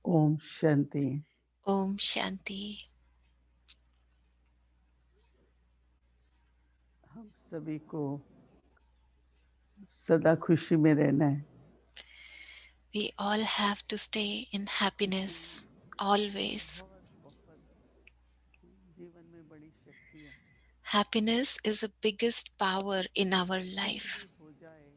Om Shanti. Om Shanti. हम सभी को सदा खुशी में रहना है। We all have to stay in happiness always. बहुत बहुत जीवन में बड़ी शक्ति है। Happiness is the biggest power in our कुछ भी life. हो जाए,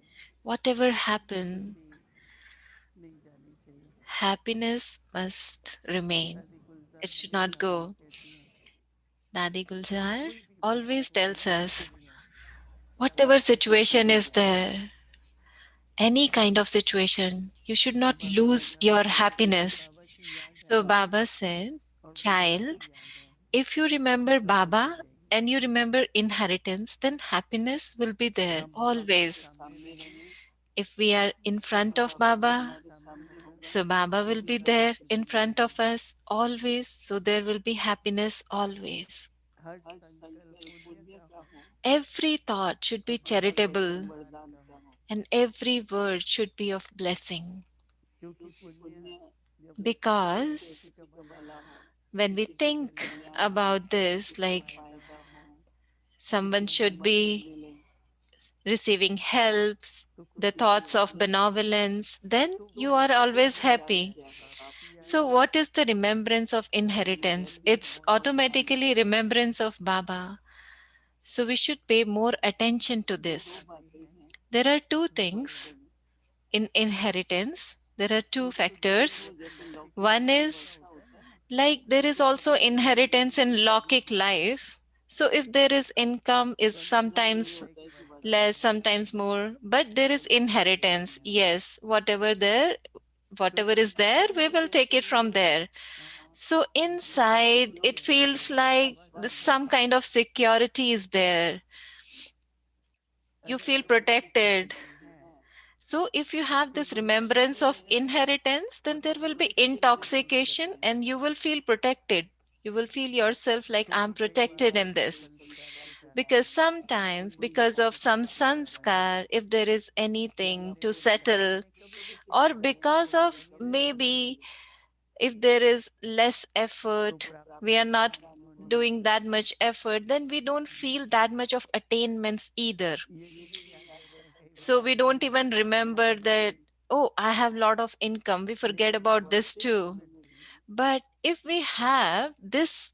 Whatever लेकिन happen, खुशी नहीं जानी चाहिए। happiness must remain. दादी It गुलजार should not हमेशा यही go. कहती हैं Dadi कि Gulzar कोई भी always tells परिस्थिति us कैसी है, whatever खुशी situation से is बिताओ। there, any kind of situation, you should तो not Baba lose Gulzar your हमेशा happiness. बाबा की याद So आती है Baba said, और वो जो भी child, याद है if you वो remember कभी नहीं Baba भूलेगी। and you remember inheritance, then happiness will be there हम बाबा के always. सामने रहें If we are in तो front of बाबा भी Baba, हमारे सामने होगा, so Baba वो will भी be हमें there in खुशी front देगा। of us always. So there will be happiness always. हर संकल्प हो दिया का हो, Every thought should be हमारे charitable वरदान का हो, and every word should be of blessing. क्योंकि पुण्य जब Because किसी का भला हो, when we किसी के think कल्याण हो, about this, किसी का like फायदा हो, किसी someone को should मिले, be receiving helps, तो the खुशी thoughts होती of है। benevolence, then तो you are बाबा always हमें याद happy. दिलाते हैं कि So, यार what is the remembrance of जब inheritance? भी It's बहुत मुश्किल automatically हो, remembrance of Baba. So, we should pay more attention to दो this. बातें हैं There are two हमारे things in inheritance, there are two एक तो जैसे factors. One लौकिक का is होता है ना, like there is also inheritance in Lokik life. So, if there is income, is continue ये sometimes होता है कि बढ़ता less, रहेगा, sometimes more, but there is inheritance. Yes, whatever तो is there, we will take it from there. So inside it feels like बाबा से some kind of security is there. You अगर feel कोई protected. Security है So if you have तो this ये है remembrance of inheritance, then there will be इसके लिए use intoxication करते हैं। and you will feel protected. You will feel yourself like I'm क्योंकि कई बार protected in हम this. संस्कार के कारण Because sometimes, कोई because of स्थिति some ऐसी आ जाए sanskar, if there is कि anything हमें to लगता है settle, हमें कभी भी किसी or का because सपोर्ट of मिलेगा नहीं, maybe if there is less तो effort, प्राप्ति we are का not अनुमान होना doing मुश्किल that है। much effort, then we don't feel that much of attainments either. ये भी नहीं याद रहता है कई बार So we don't even remember that, oh, I have lot of income. We forget लेकिन about this too. Ultimately But if we have this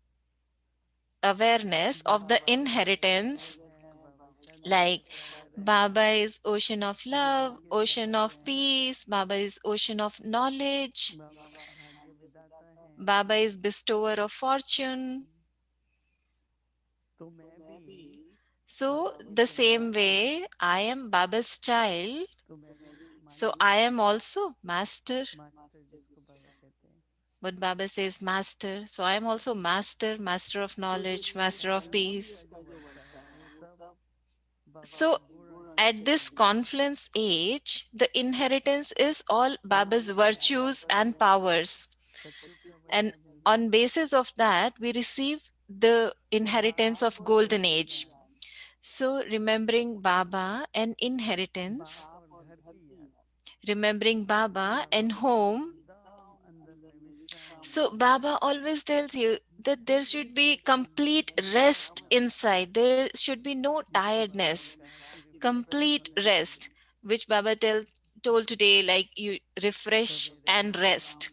awareness जब of the बाबा का याद करते inheritance, हैं, बाबा शांति का like याद रहता Baba है, is ocean of Baba love, के ocean समान of है, peace, Baba is ocean of knowledge, बाबा भाग्य विधाता है, Baba is bestower of fortune. तो मैं भी So, बाबा the वही हूँ, same way, I am Baba's child, तो मैं भी so मास्टर I हूँ। am also master. मास्टर जिसको बाबा कहते हैं। But Baba says master, so I am also master, master of तो जो knowledge, master of खुशी का peace. जो वर्षा है वो सब बाबा So, के गुण at this confluence age, the inheritance is all Baba's हमारे virtues and powers. सत्युग का And वर्षा मिलता on है, basis of that, we receive the inheritance of golden age. So, remembering Baba and inheritance, बाप और घर की याद, remembering तो Baba बाबा and बोलते हैं home. एकदम अंदर में विश्राम So, low, Baba always tells you that there should be complete rest inside. There should be no जिससे बाबा tiredness, ने कहा कि रिफ्रेश complete होने के लिए rest, which told today, like you refresh सवेरे and शाम rest.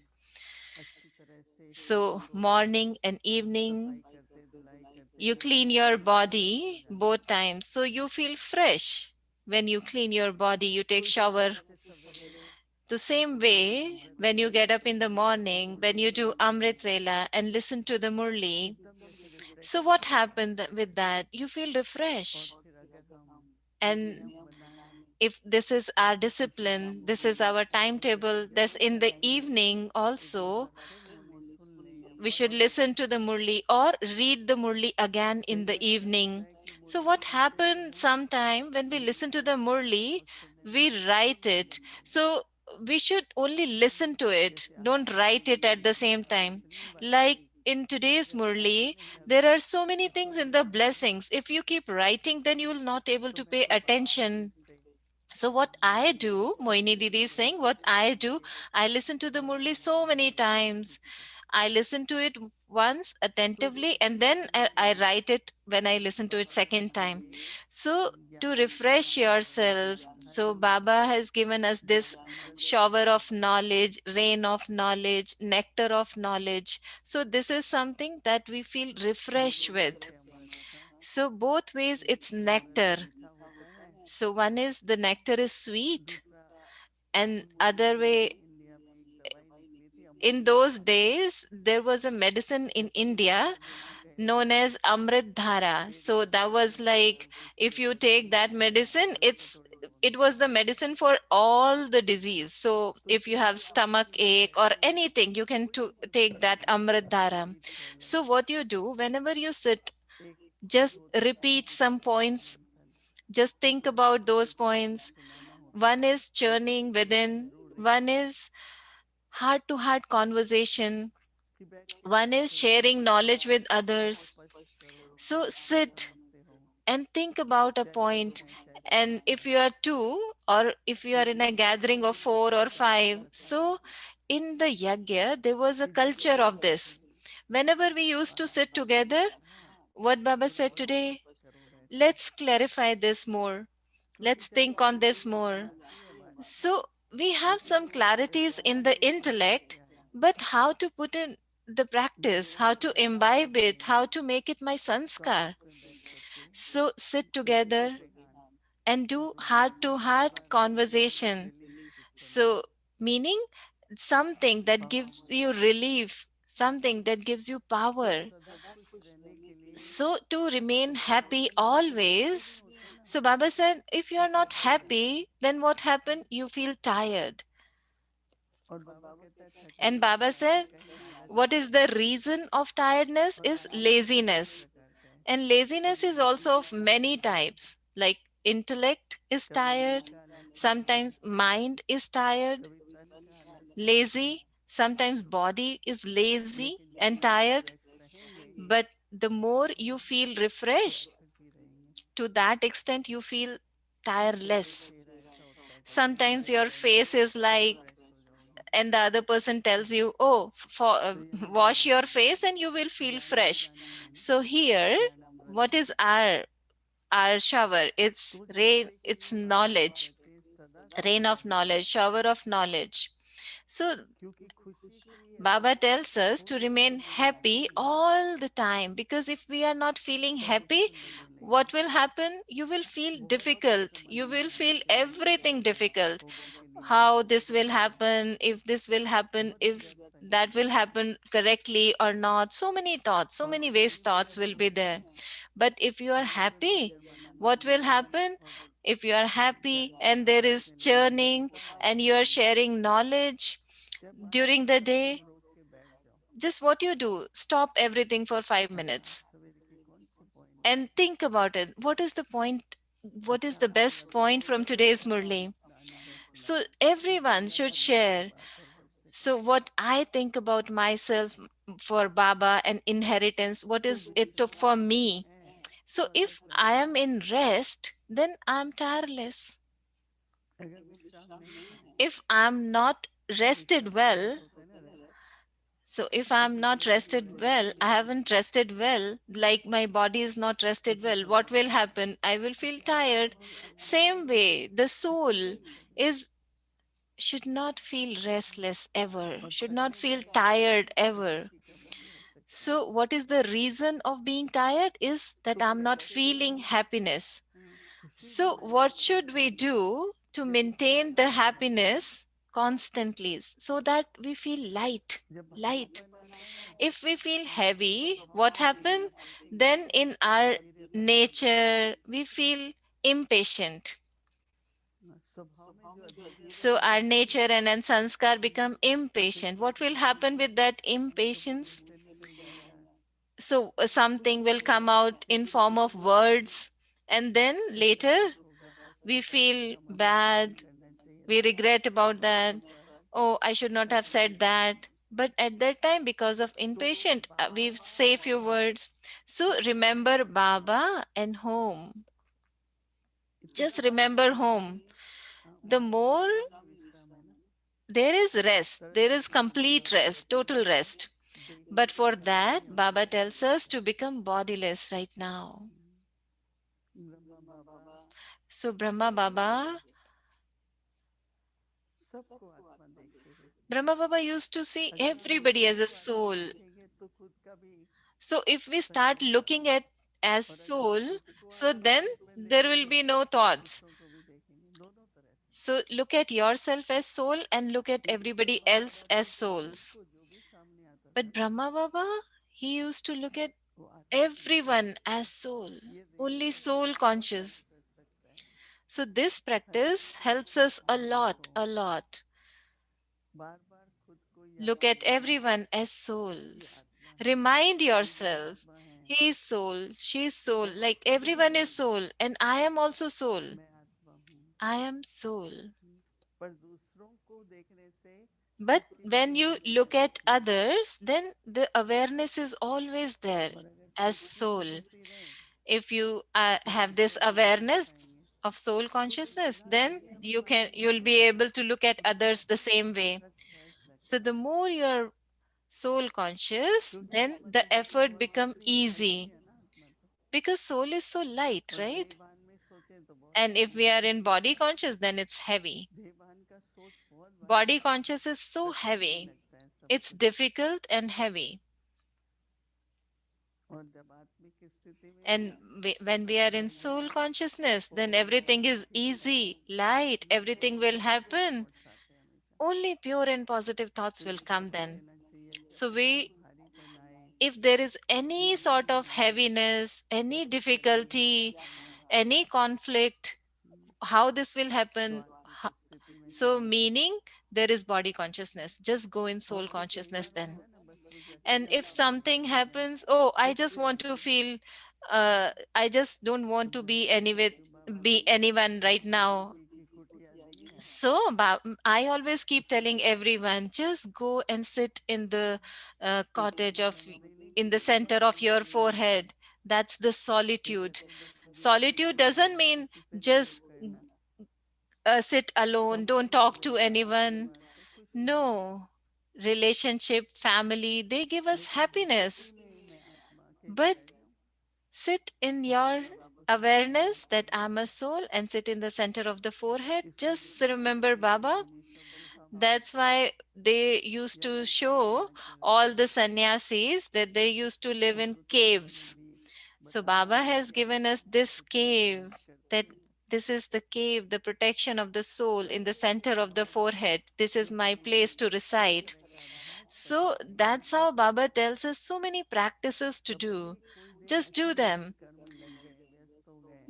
अच्छी तरह से So, उसको morning and evening, सफाई करते धुलाई करते you रहना, clean your फ्रेश हो body जाना। both times. So, you feel fresh. When you clean your body, you तो take इसी shower. तरह से सवेरे The same जब way, अमृत when you वेला get up करते in the हैं, morning, when you do Amrit Vela and listen to the Murli, एकदम जैसे रिफ्रेश so हो what जाते हैं। happened with that? You feel और refreshed. फिर अगर हम And नियम बनाएं if this is our कि discipline, this is Murali our कैसे timetable, करी this जाए, in the evening तो जो also, बच्चे मुरली सुन लें या we पढ़ should लें, listen to the Murli or read the Murli again कई in the बार ऐसा होता evening. है कि So, मुरली what सुनते happened समय sometime when we listen to the Murli, और सुनने में we बिल्कुल write मन it. लगता नहीं, So, we should only listen to it, जैसे आज don't की write Murali it at the में same time. इतनी बातें Like थी, in today's अगर याद Murli, नहीं there आती are so many तो things सुन in नहीं the पाते। blessings. If you keep writing, then you will not able तो to मैं pay बाबा के नाम attention. से So what I do, Moini Didi is saying, what I do, I listen to the Murli so many times. I listen to it once attentively and then I write it when I listen to it second time. So to refresh yourself, so Baba has given us this shower of knowledge, rain of knowledge, nectar of knowledge. So this is something that we feel refreshed with. So both ways it's nectar. So one is the nectar is sweet and other way, in those days there was a medicine in India known as Amrit Dhara. So that was like, if you take that medicine, it was the medicine for all the disease. So if you have stomach ache or anything, you can take that Amrit Dhara. So what you do whenever you sit, just repeat some points, just think about those points. One is churning within, one is heart to heart conversation, one is sharing knowledge with others. So sit and think about a point. And if you are two, or if you are in a gathering of four or five, so in the yagya, there was a culture of this. Whenever we used to sit together, what Baba said today, let's clarify this more. Let's think on this more. So we have some clarities in the intellect, but how to put in the practice, how to imbibe it, how to make it my sanskar. So sit together and do heart to heart conversation. So, meaning something that gives you relief, something that gives you power. So, to remain happy always. So, Baba said, if you are not happy, then what happened? You feel tired. And Baba said, what is the reason of tiredness is laziness. And laziness is also of many types, like intellect is tired, sometimes mind is tired, lazy, sometimes body is lazy and tired. But the more you feel refreshed, to that extent you feel tireless. Sometimes your face is like, and the other person tells you, oh, wash your face and you will feel fresh. So here, what is our shower? It's rain, it's knowledge, rain of knowledge, shower of knowledge. So Baba tells us to remain happy all the time, because if we are not feeling happy, what will happen? You will feel difficult. You will feel everything difficult. How this will happen, if this will happen, if that will happen correctly or not. So many thoughts, so many waste thoughts will be there. But if you are happy, what will happen? If you are happy and there is churning and you are sharing knowledge during the day, just what you do, stop everything for 5 minutes and think about it. What is the point? What is the best point from today's Murli? So everyone should share. So what I think about myself for Baba and inheritance, what is it for me? So if I am in rest, then I'm tireless. If I'm not rested well, so if I'm not rested well, I haven't rested well, like my body is not rested well, what will happen? I will feel tired. Same way, the soul is should not feel restless ever, should not feel tired ever. So what is the reason of being tired is that I'm not feeling happiness. So what should we do to maintain the happiness constantly so that we feel light, light? If we feel heavy, what happens? Then in our nature, we feel impatient. So our nature and sanskar become impatient. What will happen with that impatience? So something will come out in form of words, and then later we feel bad, we regret about that. Oh, I should not have said that. But at that time, because of impatient, we say few words. So remember Baba and home. Just remember home. the more पूर्ण विश्राम है ना, there is rest, शरण there is शरण में complete शरण rest, करते total करते rest. देही But को for छोड़कर that, हम Baba चलने tells लग us to जाते हैं। become bodiless right now. Brahma बाबा So, Brahma Baba, सबको आत्मा देखते थे। Brahma Baba used to see अगर हम everybody दूसरों as a को आत्मा soul. देखेंगे तो खुद का भी So, if we start संकल्प looking आएगा, at as और अगर हम soul, खुद को so आत्मा then रूप में there will देखेंगे be no तो thoughts. दूसरों को भी देखेंगे, दोनों तरह से। So, look at yourself as soul and look at लेकिन everybody ब्रह्मा else बाबा as थे तो souls. जिसको जो भी सामने आता था But Brahma Baba, he used to look at वो आत्मा समझने everyone लगता as था। soul, ये देही only तो कुछ soul और कार्य conscious. कर सकता है, So, this हर practice किसी helps को us a आत्मा lot, को a lot. बार बार खुद को याद Look at दिलाना everyone as ये souls. आत्मा है, Remind ये भी yourself, आत्मा है, he is soul, she is soul, सब like कुछ everyone is है, soul, and I am also soul. मैं आत्मा हूँ। I am soul. पर दूसरों को देखने से But खुद की भी when you जागृति आ look at जाती है। others, then the awareness is always there और अगर as खुद की soul. जागृति रहे If you तो have this दूसरों को भी देख awareness पाएंगे। of soul कुछ consciousness, सुधार then आएगा ना you हमारे you'll अंदर, be able to look at तो others the अपने same आप way. थोड़ा सहज So लगता the है, more you're soul conscious, क्योंकि then आत्मा the तो देखो effort बहुत become हल्की हल्की easy है ना आत्मा तो, because soul is so light, और right? देहभान में सोचे तो बहुत And if भारी we are होता in है। body conscious, then it's heavy. देहभान का सोच बहुत भारी Body होता है, conscious is so कठिन भी heavy. लगता है सब It's कुछ। difficult and heavy. और जब आत्मिक स्थिति में है And तो when we are कठिन in नहीं soul लगता, consciousness, then everything बहुत is ठीक लगता easy, है। light, बहुत everything will positive happen. Thoughts आते हैं हमेशा। Only pure and positive thoughts तो will इसलिए come कह then. देना चाहिए जब So भी कोई we, भारीपन आए, if there is any चिंता sort of आए, heaviness, any कैसे करनी है क्या difficulty, करना है, any conflict, how this will तो happen. आत्मिक स्थिति में So जाना है। meaning there is body consciousness. Just go in और soul कुछ नहीं consciousness then. करना है ना, बस कुछ And if एक्सरसाइज करनी something है, happens, oh, I खुद just की want to स्थिति, feel, I just don't तो want to be बोलना any with कि बाबा be मेरे को anyone right खुशी now. की कुटिया दी है, So, I always keep उसी telling पे बैठना है। everyone, just go and sit in the क्योंकि cottage of, देने की in the कृपा center of हमें your मिली है, forehead. That's the तो solitude. जैसे बच्चों की छुट्टी Solitude होती doesn't है mean किसी से नहीं just मिल करना, sit alone, सबको don't मिल talk to लेना है anyone. परिवार से, खुशी मिलती है। No. Relationship, family, they give us लेकिन स्थिति happiness. में मैं आत्मा अकेले But रह जाऊं, sit in तो your बाबा को समझ में awareness आता that है। I'm a soul and sit in the center of the forehead. इसीलिए Just बाबा remember बोलते थे Baba. मुनि सब गुफा में That's why they used या to गुफा में show जाकर all रहते the थे, sannyasis that they used to live in Amrit Vani caves. भी So बताया Baba है, has given us this इसीलिए cave, याद करते that हैं। this is the cave, the protection of the soul in the center of the forehead. This is my place to her reside. तरह का अभ्यास कर So सकते हैं, that's how Baba tells us so many practices to कभी do. भी कोई दिन Just ऐसा do नहीं कि them. कर्म लग गए, व्यस्त हो गए,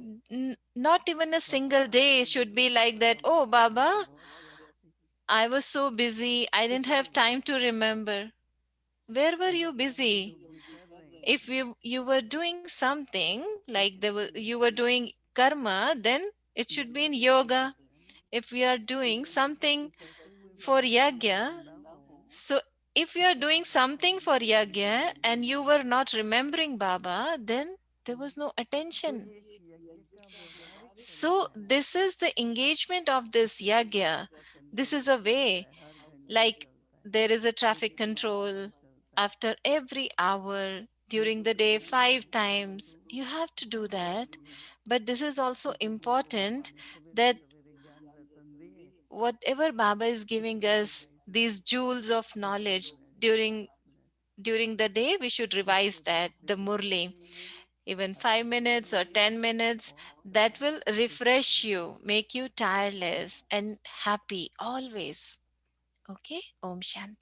Not even a तो single अपने आप day को should देखो be कि like that. बाबा Oh, मैं तो Baba, बहुत व्यस्त थी, I was so busy. I didn't कुछ have नहीं time to करना है, remember. Where were you जो busy? भी कर रहे If हैं you were doing something like उसी में you लगे were रहो, doing karma, then it should be in यज्ञ yoga. कहते हैं ना, If we are doing यज्ञ मतलब कि something करते हुए भी for मन हमारा yajna, ना हो, so if you are उसका doing मतलब something समझ for लो कि yajna यज्ञ and नहीं you हो were रहा है। not remembering Baba, then there was no तो attention. ये इस यज्ञ का व्यवहारिक So तरीका है, this is the engagement of this इसीलिए yajna. इसका This is कंटिन्यू a चलता way, है, हर घंटे like चलता है, there is a traffic 24 control our चलता है। after every hour during photo the तो day नहीं है, 5 times. परंतु You have to do that. जरूरी है, But this is also क्योंकि जिसको बाबा important ने सवेरे that सवेरे ज्ञान रतन दिए, whatever Baba is giving उसको us, रिवाइज these करना है, jewels of her knowledge 5 minute में, during 5 minute, during the day, we should revise उससे that, the बेसिकली Murli. रखेंगे, Even अच्छा 5 minutes or सुनेंगे 10 minutes, और that समय will खुश refresh रहेंगे। you, make you tireless and happy always. Okay? Om Shanti.